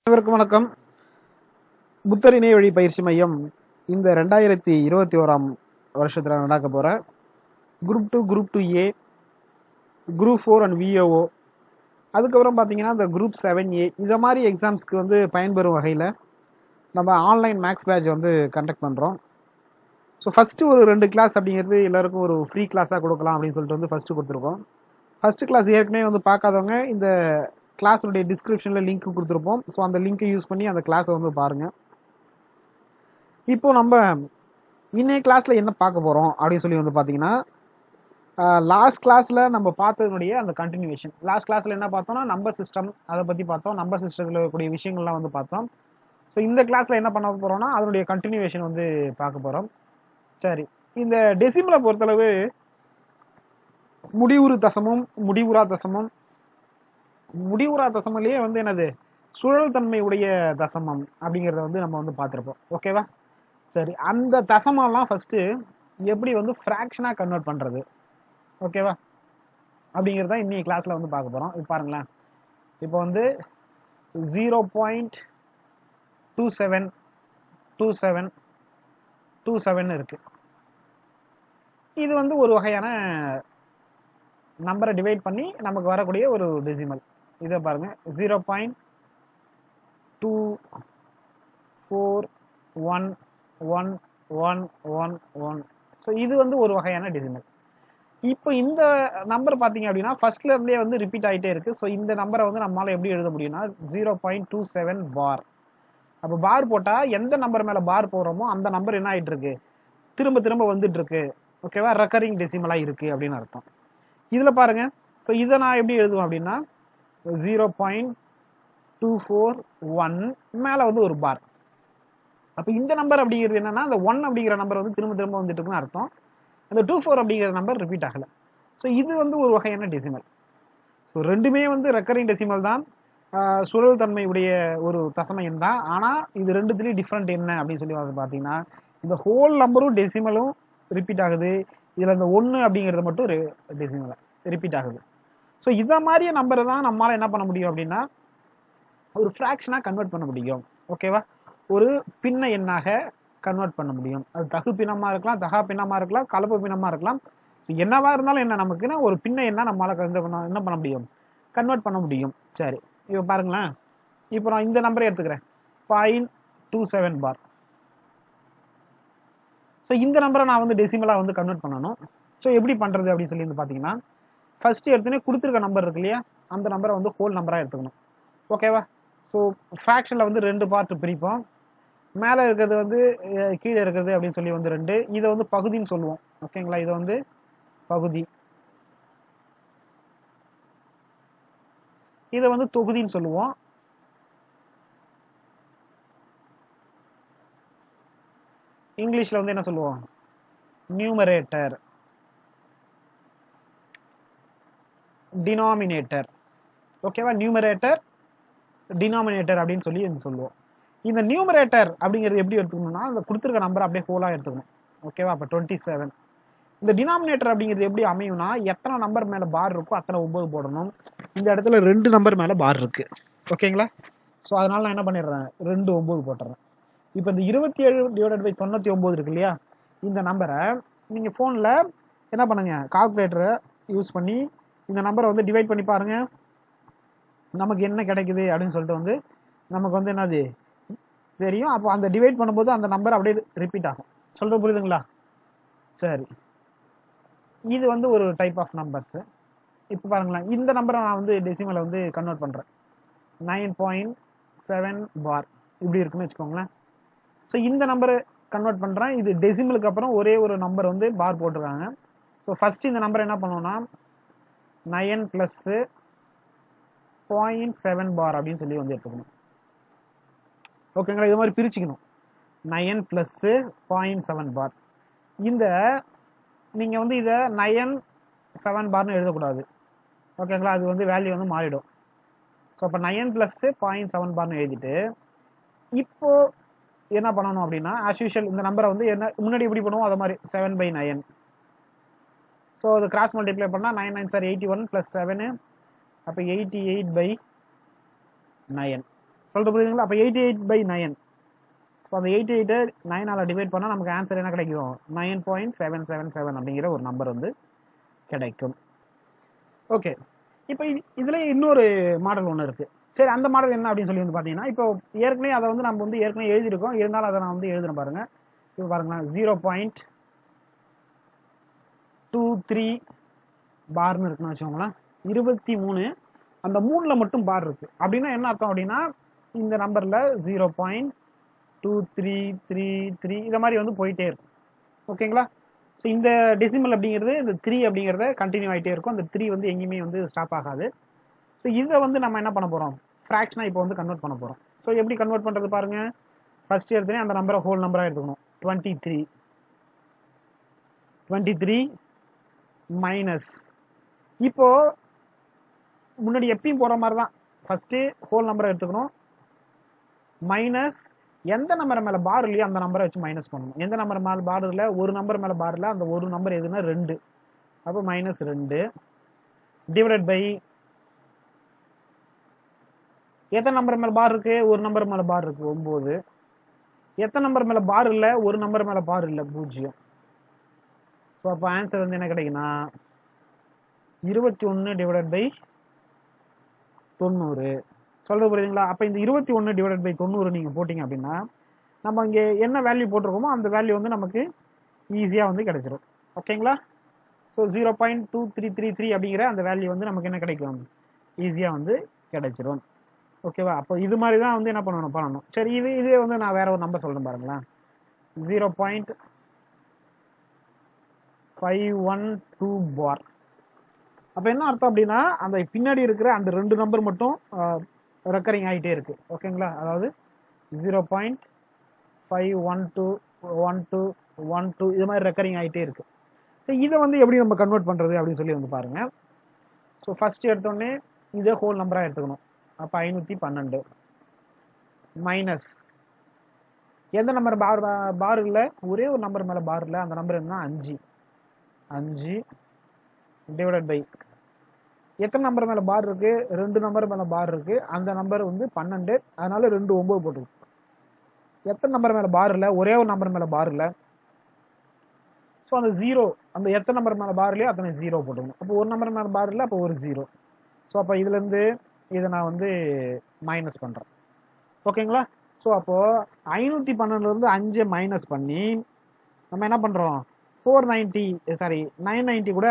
அனைவருக்கும் வணக்கம். புத்தர் இணைய வழி பயிற்சி மையம் இந்த 2021 வருஷத்துல நடக்க போற group 2, group 2A, group 4 and VOO, அதுக்கப்புறம் பார்த்தீங்கன்னா இந்த குரூப் 7A இதை மாதிரி எக்ஸாம்ஸ்க்கு வந்து பயன்பெறும் வகையில் நம்ம ஆன்லைன் மேக்ஸ் பேட்ச் வந்து கண்டக்ட் பண்ணுறோம். ஸோ ஃபஸ்ட்டு ஒரு 2 கிளாஸ் அப்படிங்கிறது எல்லாருக்கும் ஒரு ஃப்ரீ கிளாஸாக கொடுக்கலாம் அப்படின்னு சொல்லிட்டு வந்து ஃபஸ்ட்டு கொடுத்துருக்கோம். ஃபஸ்ட்டு கிளாஸ் ஏற்கனவே வந்து பார்க்காதவங்க இந்த கிளாஸுடைய டிஸ்கிரிப்ஷனில் லிங்க் கொடுத்துருப்போம். ஸோ அந்த லிங்க்கை யூஸ் பண்ணி அந்த கிளாஸை வந்து பாருங்கள். இப்போ நம்ம இன்னைய கிளாஸில் என்ன பார்க்க போகிறோம் அப்படின்னு சொல்லி வந்து பார்த்தீங்கன்னா, லாஸ்ட் கிளாஸில் நம்ம பார்த்ததுடைய அந்த கண்டினியூவேஷன். லாஸ்ட் கிளாஸில் என்ன பார்த்தோம்னா நம்பர் சிஸ்டம் அதை பற்றி பார்த்தோம். நம்பர் சிஸ்டத்தில் இருக்கக்கூடிய விஷயங்கள்லாம் வந்து பார்த்தோம். ஸோ இந்த கிளாஸில் என்ன பண்ண போகிறோம்னா அதனுடைய கண்டினியூவேஷன் வந்து பார்க்க போகிறோம். சரி, இந்த டெசிமலை பொறுத்தளவு முடிவுறு தசமும் முடிவுறா தசமும், முடிவுறா தசமிலேயே வந்து என்னது சுழல் தன்மை உடைய தசமம் அப்படிங்கிறத வந்து நம்ம வந்து பார்த்துருப்போம். ஓகேவா? சரி, அந்த தசமெல்லாம் ஃபஸ்ட்டு எப்படி வந்து ஃப்ராக்ஷனாக கன்வெர்ட் பண்ணுறது, ஓகேவா, அப்படிங்கிறத இன்னைக்கு கிளாஸில் வந்து பார்க்க போகிறோம். இப்போ பாருங்களேன், இப்போ வந்து 0.272727 இருக்கு. இது வந்து ஒரு வகையான நம்பரை டிவைட் பண்ணி நமக்கு வரக்கூடிய ஒரு டெசிமல். இதை பாருங்க, 0.241111. ஸோ இது வந்து ஒரு வகையான டெசிமல். இப்போ இந்த நம்பர் பார்த்தீங்க அப்படின்னா ஃபர்ஸ்ட்ல இருந்தே வந்து ரிப்பீட் ஆகிட்டே இருக்கு. ஸோ இந்த நம்பரை வந்து நம்மளால எப்படி எழுத முடியும்னா 0.27 பார். அப்போ பார் போட்டால் எந்த நம்பர் மேலே பார் போடுறோமோ அந்த நம்பர் என்ன ஆகிட்டு இருக்கு, திரும்ப திரும்ப வந்துட்டு இருக்கு. ஓகேவா? ரெக்கரிங் டெசிமலாக இருக்கு அப்படின்னு அர்த்தம். இதில் பாருங்க, ஸோ இதை நான் எப்படி எழுதுவேன் அப்படின்னா 0.241 மேலே வந்து ஒரு பார். அப்போ இந்த நம்பர் அப்படிங்கிறது என்னன்னா, அந்த 1 அப்படிங்கிற நம்பர் வந்து திரும்ப திரும்ப வந்துட்டு இருக்குன்னு அர்த்தம். அந்த 24 அப்படிங்கிற நம்பர் ரிப்பீட் ஆகலை. ஸோ இது வந்து ஒரு வகையான டெசிமல். ஸோ ரெண்டுமே வந்து ரெக்கரிங் டெசிமல் தான், சுழல் தன்மை உடைய ஒரு தசம எண் தான். ஆனால் இது ரெண்டுத்துலேயும் டிஃப்ரெண்ட் என்ன அப்படின்னு சொல்லி வந்து பார்த்தீங்கன்னா, இந்த ஹோல் நம்பரும் டெசிமலும் ரிப்பீட் ஆகுது. இதில் இந்த 1 அப்படிங்கிறது மட்டும் டெசிமல் ரிப்பீட் ஆகுது. ஸோ இதை மாதிரியே நம்பரை தான் நம்மளால் என்ன பண்ண முடியும் அப்படின்னா ஒரு ஃப்ராக்ஷனாக கன்வெர்ட் பண்ண முடியும். ஓகேவா? ஒரு பின்ன எண்ணாக கன்வெர்ட் பண்ண முடியும். அது தகு பின்னமாக இருக்கலாம், தகா பின்னமாக இருக்கலாம், கலப்பு பின்னமாக இருக்கலாம். என்னவா இருந்தாலும் என்ன நமக்குன்னா ஒரு பின்ன எண்ணா நம்மளால் என்ன பண்ண முடியும், கன்வெர்ட் பண்ண முடியும். சரி, இப்போ பாருங்களேன், இப்போ நான் இந்த நம்பரை எடுத்துக்கிறேன் 0.27 பார். ஸோ இந்த நம்பரை நான் வந்து டெசிமலாக வந்து கன்வெர்ட் பண்ணணும். ஸோ எப்படி பண்ணுறது அப்படின்னு சொல்லி வந்து பார்த்தீங்கன்னா, ஃபர்ஸ்ட் எடுத்துனே கொடுத்துருக்க நம்பர் இருக்கு இல்லையா, அந்த நம்பரை வந்து ஹோல் நம்பராக எடுத்துக்கணும். ஓகேவா? ஸோ ஃப்ராக்ஷனில் வந்து 2 பார்ட் பிரிப்போம். மேலே இருக்கிறது வந்து கீழே இருக்கிறது அப்படின்னு சொல்லி வந்து 2. இதை வந்து பகுதின்னு சொல்லுவோம். ஓகேங்களா? இதை வந்து பகுதி, இதை வந்து தொகுதின்னு சொல்லுவோம். இங்கிலீஷ்ல வந்து என்ன சொல்லுவோம், நியூமரேட்டர், டினாமினேட்டர். ஓகேவா? நியூமரேட்டர், டினாமினேட்டர் அப்படின்னு சொல்லி சொல்லுவோம். இந்த நியூமரேட்டர் அப்படிங்கிறது எப்படி எடுத்துக்கணும்னா, அந்த கொடுத்துருக்க நம்பர் அப்படியே ஹோலாக எடுத்துக்கணும். ஓகேவா? அப்போ 27. இந்த டினாமினேட்டர் அப்படிங்கிறது எப்படி அமையும்னா, எத்தனை நம்பர் மேலே பார் இருக்கோ அத்தனை 9 போடணும். இந்த இடத்துல 2 நம்பர் மேலே பார் இருக்கு. ஓகேங்களா? ஸோ அதனால நான் என்ன பண்ணிடுறேன், 2 9 போட்டுறேன். இப்போ இந்த 27/99 இருக்கு இல்லையா, இந்த நம்பரை நீங்கள் ஃபோனில் என்ன பண்ணுங்க, கால்குலேட்டரை யூஸ் பண்ணி இந்த நம்பரை வந்து டிவைட் பண்ணி பாருங்க, நமக்கு என்ன கிடைக்குது அப்படின்னு சொல்லிட்டு வந்து நமக்கு வந்து என்னது தெரியும். அப்போ அந்த டிவைட் பண்ணும்போது அந்த நம்பர் அப்படியே ரிப்பீட் ஆகும். சொல்றது புரியுதுங்களா? சரி, இது வந்து ஒரு டைப் ஆஃப் நம்பர்ஸ். இப்போ பாருங்களேன், இந்த நம்பரை நான் வந்து டெசிமலை வந்து கன்வெர்ட் பண்ணுறேன். 9.7 பார் இப்படி இருக்குன்னு வச்சுக்கோங்களேன். ஸோ இந்த நம்பரை கன்வெர்ட் பண்ணுறேன். இது டெசிமலுக்கு அப்புறம் ஒரே ஒரு நம்பர் வந்து பார் போட்டிருக்காங்க. ஸோ ஃபர்ஸ்ட் இந்த நம்பர் என்ன பண்ணுவோம்னா 9 + 0.7 பார் அப்படின்னு சொல்லி வந்து எடுத்துக்கணும். ஓகேங்களா? இது மாதிரி பிரிச்சுக்கணும். 9 + 0.7 பார். இந்த நீங்கள் வந்து இதை 9 7 பார்னு எழுதக்கூடாது. ஓகேங்களா? அது வந்து வேல்யூ வந்து மாறிடும். ஸோ அப்போ 9 + 0.7 பார்னு எழுதிட்டு இப்போ என்ன பண்ணணும் அப்படின்னா, ஆஸ் யூஷுவல் இந்த நம்பரை வந்து என்ன முன்னாடி எப்படி பண்ணுவோம் அதை மாதிரி 7/9. ஸோ அது கிராஸ் மல்டிப்ளை பண்ணால் 9 9 81 + 7, அப்போ 88/9. சொல்லிட்டு புரியுதுங்களா? அப்போ 88/9. ஸோ அந்த 88 9ஆல் டிவைட் பண்ணால் நமக்கு ஆன்சர் என்ன கிடைக்கும்? 9.777 அப்படிங்கிற ஒரு நம்பர் வந்து கிடைக்கும். ஓகே, இப்போ இதுல இன்னொரு மாடல் ஒன்று இருக்கு. சரி, அந்த மாடல் என்ன அப்படின்னு சொல்லி வந்து பார்த்தீங்கன்னா, இப்போ ஏற்கனவே அதை வந்து நம்ம வந்து ஏற்கனவே எழுதியிருக்கோம், இருந்தாலும் அதை நான் வந்து எழுதுறேன் பாருங்க. இப்போ பாருங்க, 0.23 பார்னு இருக்குன்னு வச்சுக்கோங்களேன். 23 அந்த 3ல மட்டும் பார் இருக்கு அப்படின்னா என்ன அர்த்தம் அப்படின்னா, இந்த நம்பர்ல 0.2333 இந்த மாதிரி வந்து போயிட்டே இருக்கும். ஓகேங்களா? ஸோ இந்த டெசிமல் அப்படிங்கிறது, இந்த 3 அப்படிங்கிறத கண்டினியூ ஆகிட்டே இருக்கும். அந்த 3 வந்து எங்கேயுமே வந்து ஸ்டாப் ஆகாது. ஸோ இதை வந்து நம்ம என்ன பண்ண போகிறோம்? ஃப்ராக்ஷனாக இப்போ வந்து கன்வெர்ட் பண்ண போகிறோம். ஸோ எப்படி கன்வெர்ட் பண்ணுறது பாருங்க. ஃபர்ஸ்ட் எடுத்துனே அந்த நம்பரை ஹோல் நம்பராக எடுத்துக்கணும். 23 மைனஸ், இப்போ முன்னாடி எப்பயும் போற மாதிரி தான், ஃபர்ஸ்ட் ஹோல் நம்பரை எடுத்துக்கணும், மைனஸ் எந்த நம்பர் மேல பார் இல்லையோ அந்த நம்பரை வச்சு மைனஸ் பண்ணணும். எந்த நம்பர் மேல பார் இல்ல, ஒரு நம்பர் மேல பார் இல்ல, அந்த ஒரு நம்பர் எதுனா 2, அப்போ -2 டிவைடட் பை எத்தனை நம்பர் மேல பார் இருக்கு? ஒரு நம்பர் மேல பார் இருக்கு, 9. எத்தனை நம்பர் மேல பார் இல்ல? ஒரு நம்பர் மேல பார் இல்ல, 0. ஸோ அப்போ ஆன்சர் வந்து என்ன கிடைக்குன்னா 21 டிவைடட் பை 90. சொல்றது புரியுதுங்களா? அப்போ இந்த 21 டிவைடட் பை 90 நீங்க போட்டீங்க அப்படின்னா, நம்ம இங்கே என்ன வேல்யூ போட்டிருக்கோமோ அந்த வேல்யூ வந்து நமக்கு ஈஸியாக வந்து கிடைச்சிரும். ஓகேங்களா? ஸோ 0.2333 அப்படிங்கிற அந்த வேல்யூ வந்து நமக்கு என்ன கிடைக்கும்? ஈஸியாக வந்து கிடைச்சிரும். ஓகேவா? அப்போ இது மாதிரி தான் வந்து என்ன பண்ணணும். சரி, இதே வந்து நான் வேற ஒரு நம்பர் சொல்றேன் பாருங்களேன். 0.512 பார். அப்போ என்ன அர்த்தம் அப்படின்னா, அந்த பின்னாடி இருக்கிற அந்த 2 நம்பர் மட்டும் ரெக்கரிங் ஆகிட்டே இருக்கு. ஓகேங்களா? அதாவது 0.512 இது மாதிரி ரெக்கரிங் ஆகிட்டே இருக்கு. ஸோ இதை வந்து எப்படி நம்ம கன்வெர்ட் பண்றது அப்படின்னு சொல்லி வந்து பாருங்க. ஸோ ஃபர்ஸ்ட் எடுத்தோடனே இதே ஹோல் நம்பராக எடுத்துக்கணும். அப்போ 512 மைனஸ் எந்த நம்பர் பார் இல்லை, ஒரே ஒரு நம்பர் மேலே பார் இல்லை, அந்த நம்பர் என்ன? 5 டிவைடட் பை எத்தனை நம்பர் மேலே பார் இருக்கு? 2 நம்பர் மேலே பார் இருக்கு, அந்த நம்பர் வந்து 12, அதனால 2 9 போட்டுக்கணும். எத்தனை நம்பர் மேலே பார் இல்லை? ஒரே ஒரு நம்பர் மேலே பார் இல்லை. ஸோ அந்த 0, அந்த எத்தனை நம்பர் மேலே பார் இல்லையோ அத்தனை 0 போட்டுக்கணும். அப்போ ஒரு நம்பர் மேலே பார் இல்லை, அப்போ ஒரு 0. ஸோ அப்போ இதுலேருந்து இதை நான் வந்து மைனஸ் பண்ணுறேன். ஓகேங்களா? ஸோ அப்போது 512லேருந்து 5 மைனஸ் பண்ணி நம்ம என்ன பண்ணுறோம்? 990 கூட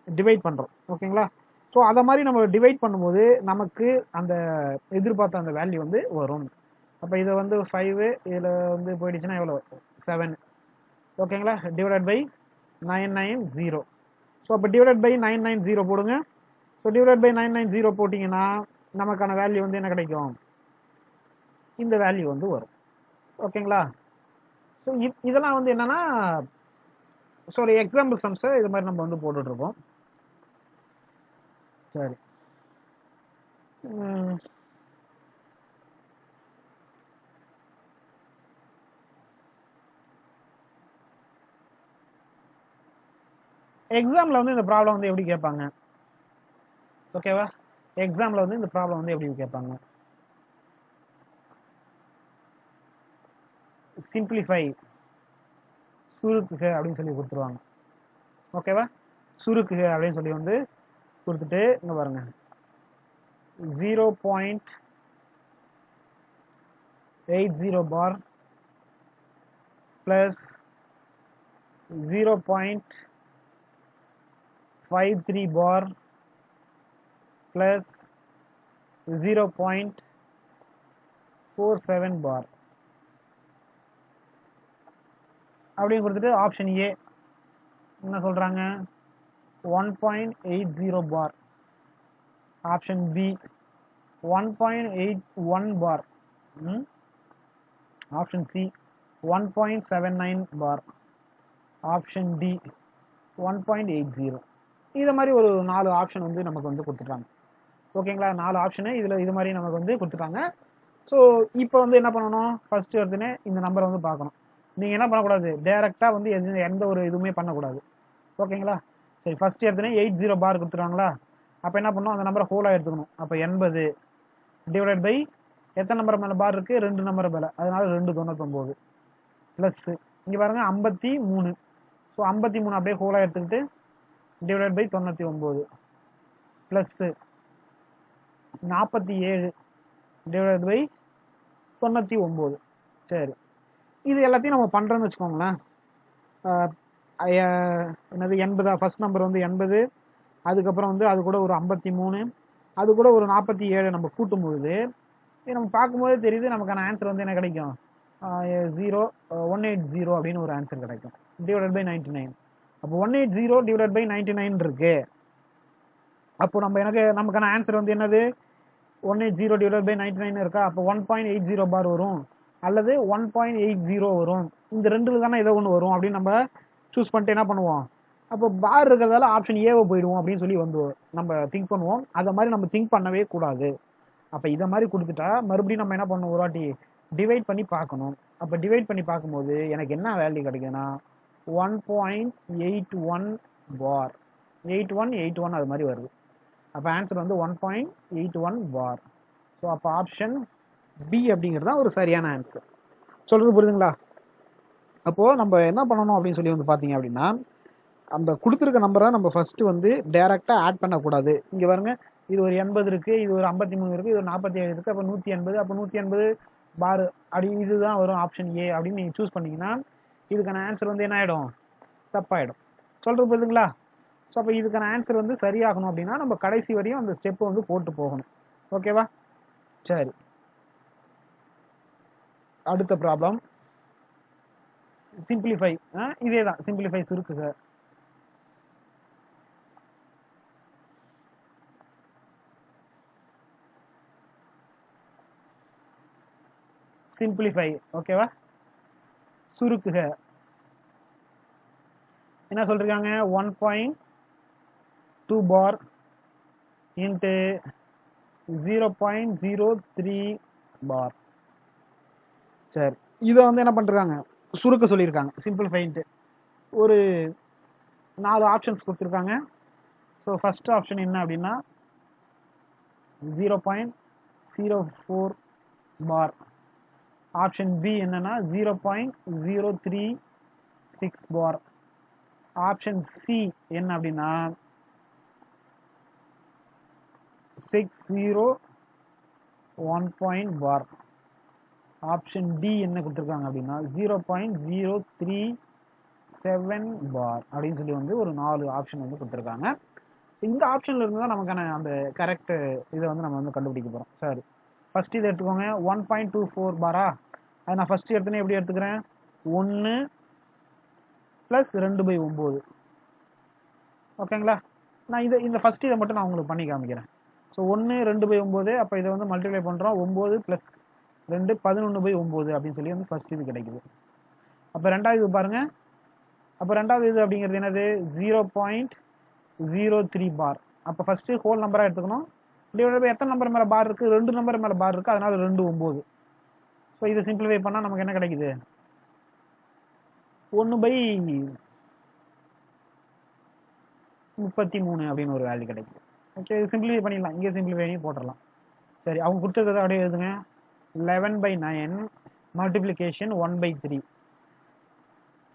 டிவைட் பண்ணுறோம். ஓகேங்களா? ஸோ அதை மாதிரி நம்ம டிவைட் பண்ணும்போது நமக்கு அந்த எதிர்பார்த்த அந்த வேல்யூ வந்து வரும். அப்போ இதை வந்து 5 இதில் வந்து போயிடுச்சுன்னா எவ்வளோ? 7. ஓகேங்களா? Divided by 990. ஸோ அப்போ டிவைடட் பை 990 போடுங்க. ஸோ டிவைடட் பை 990 போட்டிங்கன்னா நமக்கான வேல்யூ வந்து என்ன கிடைக்கும்? இந்த வேல்யூ வந்து வரும். ஓகேங்களா? ஸோ இதெல்லாம் வந்து என்னன்னா, ஸோ எக்ஸாம்பிள் சம்ஸை இது மாதிரி நம்ம வந்து போட்டுட்ருக்கோம். சரி, எக்ஸாம்ல வந்து இந்த ப்ராப்ளம் வந்து எப்படி கேட்பாங்க? ஓகேவா? எக்ஸாம்ல வந்து இந்த ப்ராப்ளம் வந்து எப்படி கேட்பாங்க? சிம்பிளிஃபை, சுருக்குக அப்படின்னு சொல்லி கொடுத்துருவாங்க. ஓகேவா? சுருக்குக அப்படின்னு சொல்லி வந்து கொடுத்துட்டு இங்க பாருங்க, 0.80 பார் பிளஸ் 0.53 பார் பிளஸ் 0.47 பார் அப்படின்னு கொடுத்துட்டு ஆப்ஷன் ஏ என்ன சொல்றாங்க? 1.80 bar. Option B 1.81 bar. Option C 1.79 bar. Option D 1.80. இது மாதிரி ஒரு 4 ஆப்ஷன் வந்து நமக்கு வந்து கொடுத்துட்டாங்க. ஓகேங்களா? 4 ஆப்ஷனு இதில் இது மாதிரி நமக்கு வந்து கொடுத்துட்டாங்க. ஸோ இப்போ வந்து என்ன பண்ணணும்? ஃபர்ஸ்ட் எடுத்துனே இந்த நம்பரை வந்து பார்க்கணும். நீங்கள் என்ன பண்ணக்கூடாது? டேரெக்டாக வந்து எந்த ஒரு இதுவுமே பண்ணக்கூடாது. ஓகேங்களா? சரி, ஃபர்ஸ்ட் எடுத்துனே 80 பார் கொடுத்துருவாங்களா? அப்போ என்ன பண்ணணும்? அந்த நம்பரை ஹோலாக எடுத்துக்கணும். அப்போ 80 டிவைடட் பை எத்தனை நம்பர் மேலே பார் இருக்குது? 2 நம்பர் மேலே, அதனால 299 ப்ளஸ் இங்கே பாருங்க 53. ஸோ 53 அப்படியே ஹோலாக எடுத்துக்கிட்டு divide by 99 plus 47 divide by 99. சரி, இது எல்லாத்தையும் நம்ம பண்ணுறோன்னு வச்சுக்கோங்களேன். என்னது 80, ஃபர்ஸ்ட் நம்பர் வந்து 80, அதுக்கப்புறம் வந்து அது கூட ஒரு 53, அது கூட ஒரு 47 நம்ம கூட்டும் பொழுது நம்ம பார்க்கும்போதே தெரியுது நமக்கான ஆன்சர் வந்து என்ன கிடைக்கும்? 180 அப்படின்னு ஒரு ஆன்சர் கிடைக்கும் டிவைட் பை 99. அப்போ 180 டிவைட் பை 99 இருக்கு. அப்போ நமக்கான ஆன்சர் வந்து என்னது? 180 டிவைட் பை 99 இருக்கா? அப்போ 1.80 பார் வரும் அல்லது 1.80 வரும். இந்த ரெண்டுல தானே ஏதோ ஒன்று வரும் அப்படின்னு நம்ம சூஸ் பண்ணிட்டு என்ன பண்ணுவோம்? அப்போ பார் இருக்கிறதால ஆப்ஷன் ஏவை போயிடுவோம் அப்படின்னு சொல்லி வந்து நம்ம திங்க் பண்ணுவோம். அதை மாதிரி நம்ம திங்க் பண்ணவே கூடாது. அப்போ இதை மாதிரி கொடுத்துட்டா மறுபடியும் நம்ம என்ன பண்ணணும்? ஒரு வாட்டி டிவைட் பண்ணி பார்க்கணும். அப்போ டிவைட் பண்ணி பார்க்கும்போது எனக்கு என்ன வேல்யூ கிடைக்குதுன்னா 1.81 பார், 8181 அது மாதிரி வருது. அப்போ ஆன்சர் வந்து 1.81 பார். ஸோ அப்போ ஆப்ஷன் பி அப்படிங்கிறது தான் ஒரு சரியான ஆன்சர். சொல்றது புரியுதுங்களா? அப்போது நம்ம என்ன பண்ணணும் அப்படின்னு சொல்லி வந்து பார்த்தீங்க அப்படின்னா, அந்த கொடுத்துருக்க நம்பரை நம்ம ஃபஸ்ட்டு வந்து டைரெக்டாக ஆட் பண்ணக்கூடாது. இங்கே பாருங்க, இது ஒரு 80 இருக்குது, இது ஒரு 53 இருக்குது, இது ஒரு 47 இருக்குது, அப்போ 180, அப்போ 180 பார் அப்படி இதுதான் வரும் ஆப்ஷன் ஏ அப்படின்னு நீங்கள் சூஸ் பண்ணிங்கன்னா இதுக்கான ஆன்சர் வந்து என்ன ஆகிடும்? தப்பாயிடும். சொல்கிறது புரியுதுங்களா? ஸோ அப்போ இதுக்கான ஆன்சர் வந்து சரியாகணும் அப்படின்னா நம்ம கடைசி வரையும் அந்த ஸ்டெப்பை வந்து போட்டு போகணும். ஓகேவா? சரி, அடுத்த ப்ராப்ளம் சிம்பிளிஃபை. இதே தான் சிம்பிளிஃபை சுருக்குக. சிம்பிளிஃபை ஓகேவா? சுருக்குக. என்ன சொல்றாங்க? 1.2 பார் இன்ட்டு 0.03 பார். சரி, இதை வந்து என்ன பண்றாங்க? சுருக்க சொல்லியிருக்காங்க சிம்பிளிஃபைன்ட்டு. ஒரு 4 ஆப்ஷன்ஸ் கொடுத்துருக்காங்க. ஸோ ஃபர்ஸ்ட் ஆப்ஷன் என்ன அப்படின்னா 0.04 பார். ஆப்ஷன் பி என்னன்னா 0.036 பார். ஆப்ஷன் சி என்ன அப்படின்னா 601 பார். ஆப்ஷன் டி என்ன கொடுத்துருக்காங்க அப்படின்னா 0.037 பார் அப்படின்னு சொல்லி வந்து ஒரு 4 ஆப்ஷன் வந்து கொடுத்துருக்காங்க. இந்த ஆப்ஷன்ல இருந்து தான் நமக்கான அந்த கரெக்ட் இதை வந்து நம்ம வந்து கண்டுபிடிக்க போகிறோம். சரி, ஃபர்ஸ்ட் இதை எடுத்துக்கோங்க. 1.24 பாரா? அது நான் ஃபர்ஸ்ட் எடுத்துனே எப்படி எடுத்துக்கிறேன்? 1 + 2/9. ஓகேங்களா? நான் இந்த ஃபர்ஸ்ட் இதை மட்டும் நான் உங்களுக்கு பண்ணி காமிக்கிறேன். ஸோ 1 2/9. அப்போ இதை வந்து மல்டிப்ளை பண்ணுறோம். 9 + 2 11/9 அப்படின்னு சொல்லி வந்து ஃபர்ஸ்ட் இது கிடைக்குது. அப்போ ரெண்டாவது இது பாருங்க. அப்போ ரெண்டாவது இது அப்படிங்கிறது என்னது? 0.03 பார். அப்போ ஃபர்ஸ்ட் ஹோல் நம்பராக எடுத்துக்கணும். டிவைட் பை எத்தனை நம்பர் மேலே பார் இருக்குது? 2 நம்பர் மேலே பார் இருக்குது, அதனால 2/9. ஸோ இதை சிம்பிளிஃபை பண்ணால் நமக்கு என்ன கிடைக்குது? 1/33 அப்படின்னு ஒரு வேல்யூ கிடைக்குது. ஓகே, இது சிம்பிளிஃபை பண்ணிடலாம். இங்கே சிம்பிளிஃபை பண்ணி போட்டுடலாம். சரி, அவங்க கொடுத்துருக்கிறத அப்படியே எழுதுங்க. 11/9 மல்டிப்ளிகேஷன் 1/3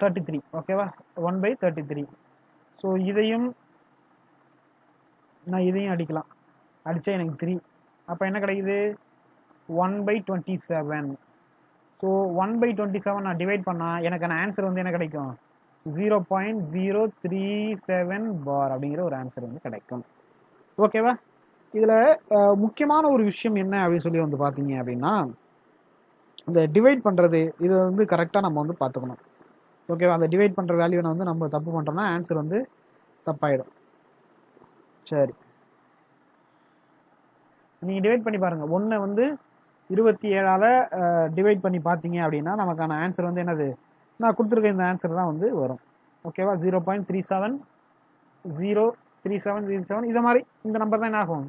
33. ஓகேவா? 1/33. ஸோ இதையும் நான் இதையும் அடிக்கலாம். அடித்தா எனக்கு 3. அப்போ என்ன கிடைக்குது? 1/27. ஸோ 1/27 நான் டிவைட் பண்ணால் எனக்கான ஆன்சர் வந்து என்ன கிடைக்கும்? 0.037 பார் அப்படிங்கிற ஒரு ஆன்சர் வந்து கிடைக்கும். ஓகேவா? இதில் முக்கியமான ஒரு விஷயம் என்ன அப்படின்னு சொல்லி வந்து பார்த்தீங்க அப்படின்னா, இந்த டிவைட் பண்ணுறது இதை வந்து கரெக்டாக நம்ம வந்து பார்த்துக்கணும். ஓகேவா? அந்த டிவைட் பண்ணுற வேல்யூவை வந்து நம்ம தப்பு பண்ணுறோம்னா ஆன்சர் வந்து தப்பாயிடும். சரி, நீங்கள் டிவைட் பண்ணி பாருங்கள். 1 வந்து 27ஆல் டிவைட் பண்ணி பார்த்தீங்க அப்படின்னா நமக்கான ஆன்சர் வந்து என்னது? நான் கொடுத்துருக்க இந்த ஆன்சர் தான் வந்து வரும். ஓகேவா? 0.37 03737 இதை மாதிரி இந்த நம்பர் தான் என்ன ஆகும்?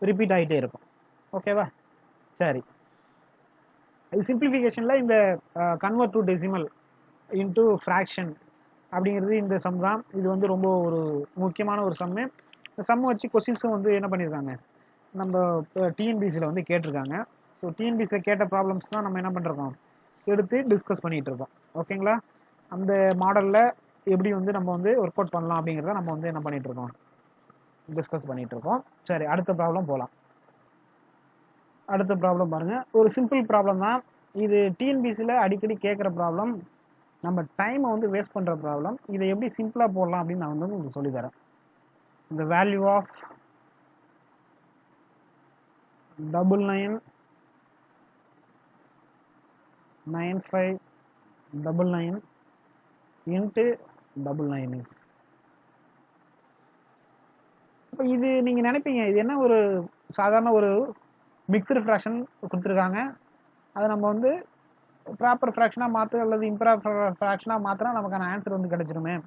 ரிப்பீட் ஆகிட்டே இருக்கும். ஓகேவா? சரி, இது சிம்பிளிஃபிகேஷனில் இந்த convert to decimal into fraction அப்படிங்கிறது இந்த சம் தான். இது வந்து ரொம்ப ஒரு முக்கியமான ஒரு சம்மு. இந்த சம்மை வச்சு கொஸ்டின்ஸும் வந்து என்ன பண்ணியிருக்காங்க? நம்ம டிஎன்பிசியில் வந்து கேட்டிருக்காங்க. ஸோ ஸோ டிஎன்பிசியில் கேட்ட ப்ராப்ளம்ஸ் தான் நம்ம என்ன பண்ணுறோம் எடுத்து டிஸ்கஸ் பண்ணிகிட்டு இருக்கோம். ஓகேங்களா? அந்த மாடலில் எப்படி வந்து நம்ம வந்து ஒர்க் அவுட் பண்ணலாம் அப்படிங்கிறத நம்ம வந்து என்ன பண்ணிகிட்டு இருக்கோம் டிஸ்கஸ் பண்ணிகிட்டு இருக்கோம். சரி, அடுத்த ப்ராப்ளம் போகலாம். அடுத்த ப்ராப்ளம் பாருங்கள். ஒரு சிம்பிள் ப்ராப்ளம் தான் இது. டிஎன்பிசியில் அடிக்கடி கேட்குற ப்ராப்ளம். நம்ம டைமை வந்து வேஸ்ட் பண்ணுற ப்ராப்ளம். இதை எப்படி சிம்பிளாக போடலாம் அப்படின்னு நான் வந்து உங்களுக்கு சொல்லித்தரேன். இந்த வேல்யூ ஆஃப் 999599 into 99 is. இப்போ இது நீங்கள் நினைப்பீங்க இது என்ன ஒரு சாதாரண ஒரு மிக்சடு ஃப்ராக்ஷன் கொடுத்துருக்காங்க, அதை நம்ம வந்து ப்ராப்பர் ஃப்ராக்ஷனாக மாற்று அல்லது இம்ப்ராப்பர் ஃப்ராக்ஷனாக மாற்றினா நமக்கான ஆன்சர் வந்து கிடைச்சிருமே,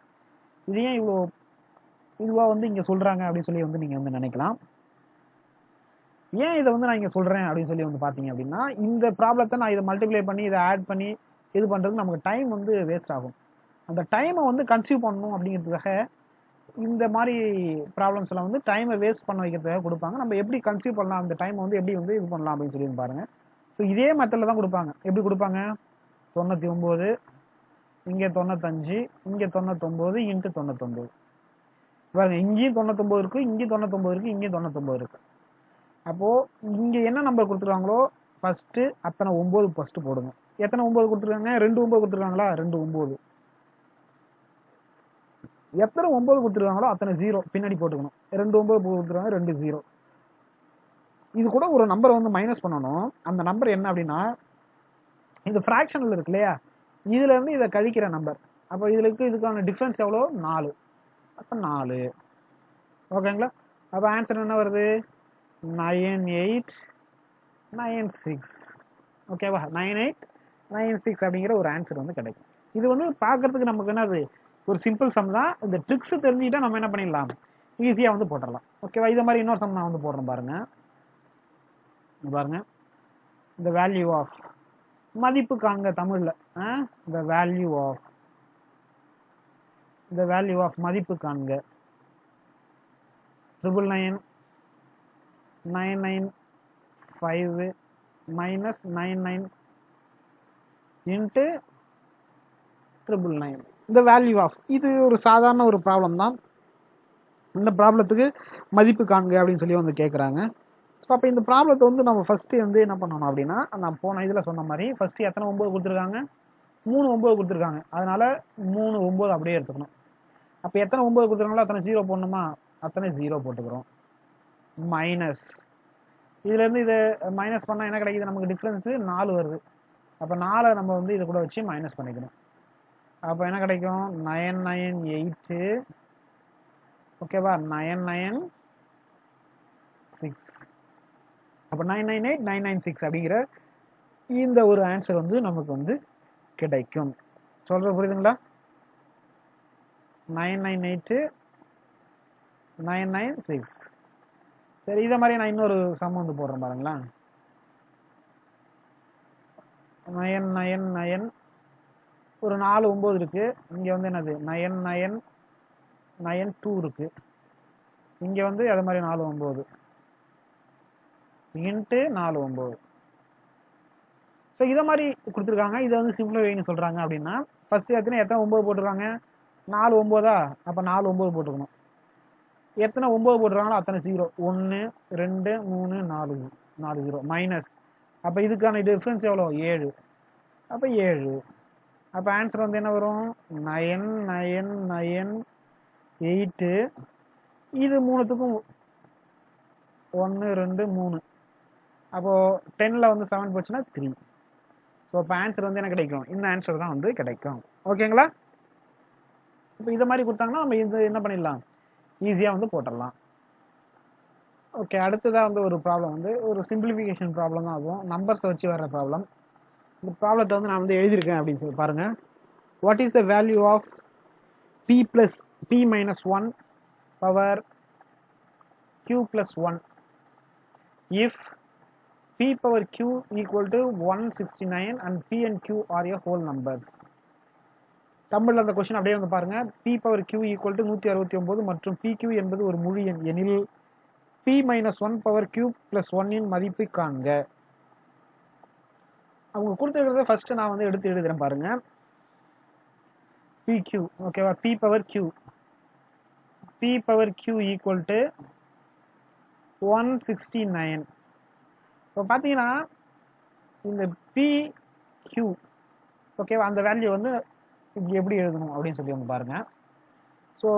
இது ஏன் இவ்வளோ இதுவாக வந்து இங்கே சொல்கிறாங்க அப்படின்னு சொல்லி வந்து நீங்கள் வந்து நினைக்கலாம். ஏன் இதை வந்து நான் இங்கே சொல்கிறேன் அப்படின்னு சொல்லி வந்து பார்த்தீங்க அப்படின்னா, இந்த ப்ராப்ளத்தை நான் இதை மல்டிப்ளை பண்ணி இதை ஆட் பண்ணி இது பண்ணுறதுக்கு நமக்கு டைம் வந்து வேஸ்ட் ஆகும். அந்த டைமை வந்து கன்சியூவ் பண்ணணும் அப்படிங்கிறதுக்காக இந்த மாதிரி ப்ராப்ளம்ஸ்லாம் வந்து டைமை வேஸ்ட் பண்ண வைக்கிறதுக்காக கொடுப்பாங்க. நம்ம எப்படி கன்சியூவ் பண்ணலாம், அந்த டைமை வந்து எப்படி வந்து இது பண்ணலாம் அப்படின்னு சொல்லி பாருங்கள். ஸோ இதே மெத்தடில் தான் கொடுப்பாங்க. எப்படி கொடுப்பாங்க? 99, இங்கே 95, இங்கே 99 இன்ட்டு 99. பாருங்க, இங்கேயும் 99 இருக்குது, இங்கேயும் 99 இருக்குது, இங்கேயும் 99 இருக்குது. அப்போது இங்கே என்ன நம்பர் கொடுத்துருக்காங்களோ ஃபஸ்ட்டு அத்தனை 9 ஃபஸ்ட்டு போடுங்க. எத்தனை 9 கொடுத்துருக்காங்க? 2 9 கொடுத்துருக்காங்களா? 2 9. எத்தனை 9 கொடுத்துருக்காங்களோ அத்தனை 0 பின்னாடி போட்டுக்கணும். 2 9 கொடுத்துருக்காங்க, 2 0. இது கூட ஒரு நம்பரை வந்து மைனஸ் பண்ணணும். அந்த நம்பர் என்ன அப்படின்னா, இது ஃப்ராக்ஷனில் இருக்கு இல்லையா, இதுலேருந்து இதை கழிக்கிற நம்பர். அப்போ இதுக்கான டிஃப்ரென்ஸ் எவ்வளோ? 4. அப்போ 4. ஓகேங்களா? அப்போ ஆன்சர் என்ன வருது? 9896. ஓகேவா? 9896 அப்படிங்கிற ஒரு ஆன்சர் வந்து கிடைக்கும். இது வந்து பார்க்கறதுக்கு நமக்கு என்னது ஒரு சிம்பிள் சம் தான். இந்த ட்ரிக்ஸ் தெரிஞ்சுக்கிட்டா நம்ம என்ன பண்ணிடலாம், ஈஸியாக வந்து போட்டுடலாம். ஓகேவா? இதை மாதிரி இன்னொரு சம் நான் வந்து போடுறேன் பாருங்க. இந்த வேல்யூ ஆஃப் மதிப்பு காண்க தமிழில். இந்த வேல்யூ ஆஃப் மதிப்பு காண்க 999,995 மைனஸ் 99 இன்ட்டு 999. இந்த வேல்யூ ஆஃப் இது ஒரு சாதாரண ஒரு ப்ராப்ளம் தான். இந்த ப்ராப்ளத்துக்கு மதிப்பு காண்க அப்படின்னு சொல்லி வந்து கேட்குறாங்க. ஸோ அப்போ இந்த ப்ராப்ளத்தை வந்து நம்ம ஃபஸ்ட்டு வந்து என்ன பண்ணணும் அப்படின்னா, நான் போன இதில் சொன்ன மாதிரி ஃபஸ்ட்டு எத்தனை 9 கொடுத்துருக்காங்க? 3 9 கொடுத்துருக்காங்க. அதனால் 3 9 அப்படியே எடுத்துக்கணும். அப்போ எத்தனை 9 கொடுத்துருக்காங்களோ அத்தனை 0 போடணுமா? அத்தனை 0 போட்டுக்கிறோம். மைனஸ் இதுலேருந்து இதை மைனஸ் பண்ணால் என்ன கிடைக்குது? நமக்கு டிஃப்ரென்ஸு 4 வருது. அப்போ 4 நம்ம வந்து இதை கூட வச்சு மைனஸ் பண்ணிக்கணும். அப்போ என்ன கிடைக்கும்? 998. ஓகேவா? 996. அப்போ 998996 அப்படிங்கிற இந்த ஒரு ஆன்சர் வந்து நமக்கு வந்து கிடைக்கும். சொல்கிற புரியுதுங்களா? 998996. சரி, இதை மாதிரி நான் இன்னொரு சம் வந்து போடுறேன் பாருங்களா. 999 ஒரு 4 9 இருக்குது. இங்கே வந்து என்னது 9992 இருக்குது. இங்கே வந்து அது மாதிரி 4 9 இன்ட்டு 4 9. ஸோ இதை மாதிரி கொடுத்துருக்காங்க. இதை வந்து சிம்பிளிஃபைன்னு சொல்கிறாங்க. அப்படின்னா ஃபஸ்ட்டு எத்தனை 9 போட்டிருக்காங்க? 4 9. அப்போ 4 9 போட்டுக்கணும். எத்தனை 9 போட்டுருக்காங்களோ அத்தனை 0. 1 2 3 4 0 மைனஸ். அப்போ இதுக்கான டிஃப்ரென்ஸ் எவ்வளோ? 7. அப்போ 7. அப்போ ஆன்சர் வந்து என்ன வரும்? 9998. இது மூணுத்துக்கும் 1 2 3. அப்போது 10ல் வந்து 7 போச்சுன்னா 3. ஸோ இப்போ ஆன்சர் வந்து என்ன கிடைக்கும்? இந்த ஆன்சர் தான் வந்து கிடைக்கும். ஓகேங்களா? இப்போ இதை மாதிரி கொடுத்தாங்கன்னா நம்ம இது என்ன பண்ணிடலாம், ஈஸியாக வந்து போட்டுடலாம். ஓகே, அடுத்ததாக வந்து ஒரு ப்ராப்ளம் வந்து ஒரு சிம்பிளிஃபிகேஷன் ப்ராப்ளம் தான். அதுவும் நம்பர்ஸை வச்சு வர்ற ப்ராப்ளம். இந்த ப்ராப்ளத்தை வந்து நான் வந்து எழுதியிருக்கேன் அப்படின்னு சொல்லி பாருங்கள். What is the value of p minus 1 power q plus 1 if p power q equal to 169 and p and q are a whole numbers. தமிழில் அந்த கொஸ்டின் அப்படியே வந்து பாருங்கள். p power q equal to 169 மற்றும் pq என்பது ஒரு முழு எண் எனில் p minus 1 power q plus 1 இன் மதிப்பை காண்க. அவங்க கொடுத்துருக்கிறத ஃபர்ஸ்ட் நான் வந்து எடுத்து எழுதுறேன் பாருங்க. PQ ஓகேவா, P power Q equal to 169. இப்போ பார்த்தீங்கன்னா இந்த PQ ஓகேவா, அந்த வேல்யூ வந்து இப்படி எப்படி எழுதணும் அப்படின்னு சொல்லி வந்து பாருங்க. ஸோ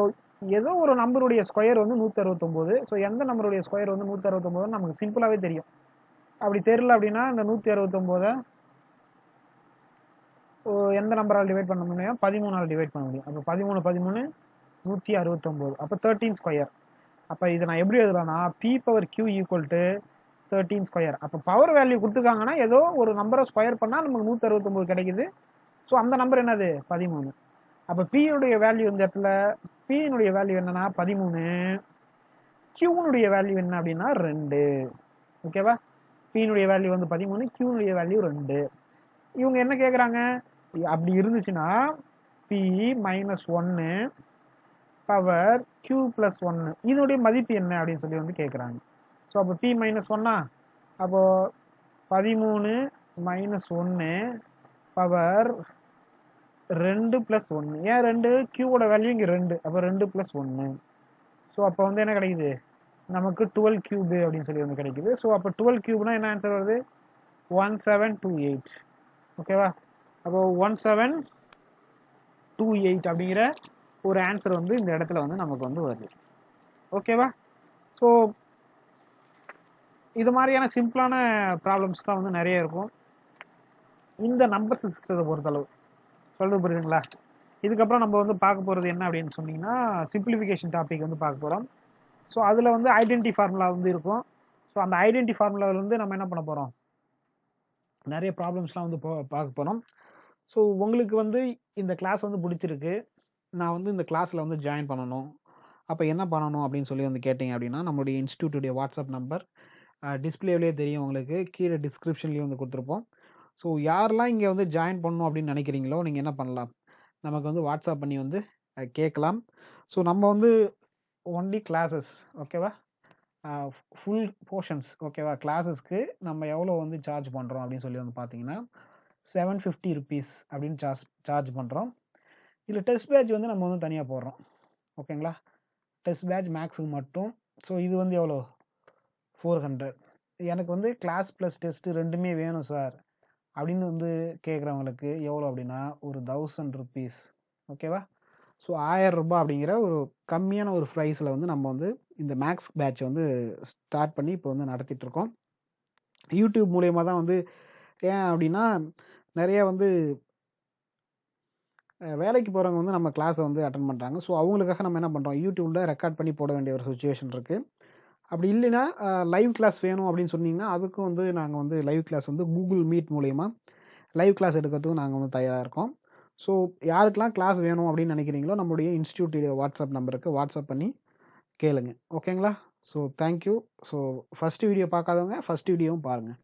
ஏதோ ஒரு நம்பருடைய ஸ்கொயர் வந்து 169. ஸோ எந்த நம்பருடைய ஸ்கொயர் வந்து 169 நமக்கு சிம்பிளாகவே தெரியும். அப்படி தெரியல அப்படின்னா இந்த 169 எந்த நம்பரால் டிவைட் பண்ண முடியும்? 13ஆல் டிவைட் பண்ண முடியும். அப்போ 13 169. அப்போ 13 ஸ்கொயர். அப்போ இதை நான் எப்படி எழுதுறேன்னா P power Q equal to 13 square. அப்போ பவர் வேல்யூ கொடுத்துருக்காங்கன்னா ஏதோ ஒரு நம்பரை ஸ்கொயர் பண்ணால் நமக்கு 169 கிடைக்குது. ஸோ அந்த நம்பர் என்னது? 13. அப்போ P-னுடைய வேல்யூ இந்த இடத்துல P-னுடைய வேல்யூ என்னன்னா 13. Q-னுடைய வேல்யூ என்ன அப்படின்னா 2. ஓகேவா, P-னுடைய வேல்யூ வந்து 13, Q-னுடைய வேல்யூ 2. இவங்க என்ன கேட்குறாங்க? அப்படி இருந்துச்சுன்னா P minus 1 power Q plus 1 இதனுடைய மதிப்பு என்ன அப்படின்னு சொல்லி வந்து கேட்குறாங்க. ஸோ அப்போ P மைனஸ் 1 அப்போ 13 மைனஸ் 1 பவர் 2 பிளஸ் 1. ஏன் 2? Qவோட வேல்யூ இங்கே 2. அப்போ 2 பிளஸ் 1. ஸோ அப்போ வந்து என்ன கிடைக்குது நமக்கு 12 கியூப் அப்படின்னு சொல்லி வந்து கிடைக்குது. ஸோ அப்போ 12 கியூப்னா என்ன ஆன்சர் வருது? 1728. ஓகேவா, அப்போ 1728 அப்படிங்கிற ஒரு ஆன்சர் வந்து இந்த இடத்துல வந்து நமக்கு வந்து வருது. ஓகேவா, ஸோ இது மாதிரியான சிம்பிளான ப்ராப்ளம்ஸ் தான் வந்து நிறைய இருக்கும் இந்த நம்பர் சிஸ்டத்தை பொறுத்தளவு. சொல்றது புரியுதுங்களா? இதுக்கப்புறம் நம்ம வந்து பார்க்க போகிறது என்ன அப்படின்னு சொன்னீங்கன்னா சிம்பிளிஃபிகேஷன் டாபிக் வந்து பார்க்க போகிறோம். ஸோ அதில் வந்து ஐடென்டி ஃபார்முலா வந்து இருக்கும். ஸோ அந்த ஐடென்டி ஃபார்முலாவில் வந்து நம்ம என்ன பண்ண போகிறோம்? நிறைய ப்ராப்ளம்ஸ்லாம் வந்து பார்க்க போகிறோம். ஸோ உங்களுக்கு வந்து இந்த கிளாஸ் வந்து பிடிச்சிருக்கு, நான் வந்து இந்த கிளாஸில் வந்து ஜாயின் பண்ணணும், அப்போ என்ன பண்ணணும் அப்படின்னு சொல்லி வந்து கேட்டிங்க அப்படின்னா நம்மளுடைய இன்ஸ்டியூட்டுடைய வாட்ஸ்அப் நம்பர் டிஸ்பிளேவிலே தெரியும் உங்களுக்கு, கீழே டிஸ்கிரிப்ஷன்லேயும் வந்து கொடுத்துருப்போம். ஸோ யாரெல்லாம் இங்கே வந்து ஜாயின் பண்ணணும் அப்படின்னு நினைக்கிறீங்களோ நீங்கள் என்ன பண்ணலாம், நமக்கு வந்து வாட்ஸ்அப் பண்ணி வந்து கேட்கலாம். ஸோ நம்ம வந்து ஒன்லி கிளாஸஸ் ஓகேவா, ஃபுல் போர்ஷன்ஸ் ஓகேவா, கிளாஸஸ்க்கு நம்ம எவ்வளோ வந்து சார்ஜ் பண்ணுறோம் அப்படின்னு சொல்லி வந்து பார்த்தீங்கன்னா 750 ருபீஸ் அப்படின்னு சார்ஜ் பண்ணுறோம். இதில் டெஸ்ட் பேட்ச் வந்து நம்ம வந்து தனியாக போடுறோம். ஓகேங்களா, டெஸ்ட் பேட்ச் மேக்ஸுக்கு மட்டும். ஸோ இது வந்து எவ்வளோ? 400. எனக்கு வந்து கிளாஸ் ப்ளஸ் டெஸ்ட்டு ரெண்டுமே வேணும் சார் அப்படின்னு வந்து கேட்குறவங்களுக்கு எவ்வளோ அப்படின்னா ஒரு 1000 ருபீஸ். ஓகேவா, ஸோ 1000 ரூபாய் அப்படிங்கிற ஒரு கம்மியான ஒரு ப்ரைஸில் வந்து நம்ம வந்து இந்த மேக்ஸ் பேட்ச் வந்து ஸ்டார்ட் பண்ணி இப்போ வந்து நடத்திட்டுருக்கோம். யூடியூப் மூலயமா தான் வந்து, ஏன் அப்படின்னா நிறைய வந்து வேலைக்கு போகிறவங்க வந்து நம்ம கிளாஸை வந்து அட்டன் பண்ணுறாங்க. ஸோ அவங்களுக்காக நம்ம என்ன பண்ணுறோம், யூடியூப்பில் ரெக்கார்ட் பண்ணி போட வேண்டிய ஒரு சுச்சுவேஷன் இருக்குது. அப்படி இல்லைன்னா லைவ் கிளாஸ் வேணும் அப்படின்னு சொன்னீங்கன்னா அதுக்கும் வந்து நாங்கள் வந்து லைவ் கிளாஸ் வந்து கூகுள் மீட் மூலயமா லைவ் கிளாஸ் எடுக்கிறதுக்கும் நாங்கள் வந்து தயாராக இருக்கோம். ஸோ யாருக்கெல்லாம் கிளாஸ் வேணும் அப்படின்னு நினைக்கிறீங்களோ நம்மளுடைய இன்ஸ்டியூட்டுடைய வாட்ஸ்அப் நம்பருக்கு வாட்ஸ்அப் பண்ணி கேளுங்க. ஓகேங்களா, so thank you. So first video பார்க்காதவங்க ஃபஸ்ட் வீடியோவும் பாருங்கள்.